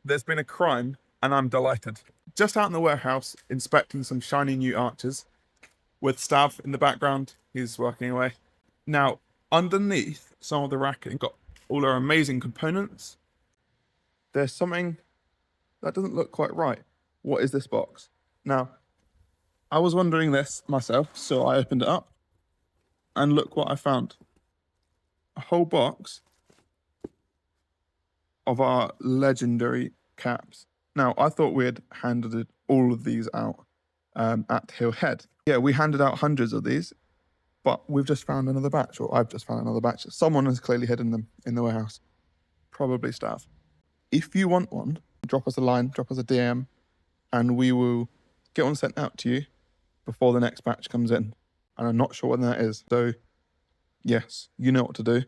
there's been a crime and I'm delighted. Just out in the warehouse, inspecting some shiny new archers with Stav in the background. He's working away. Now, underneath some of the racking, got all our amazing components. There's something that doesn't look quite right. What is this box? Now, I was wondering this myself, so I opened it up and look what I found. A whole box of our legendary caps. Now, I thought we had handed all of these out at Hill Head. Yeah, we handed out hundreds of these, but we've just found another batch, or I've just found another batch. Someone has clearly hidden them in the warehouse. Probably Stav. If you want one, drop us a line, drop us a DM, and we will get one sent out to you before the next batch comes in. And I'm not sure when that is. So, yes, you know what to do.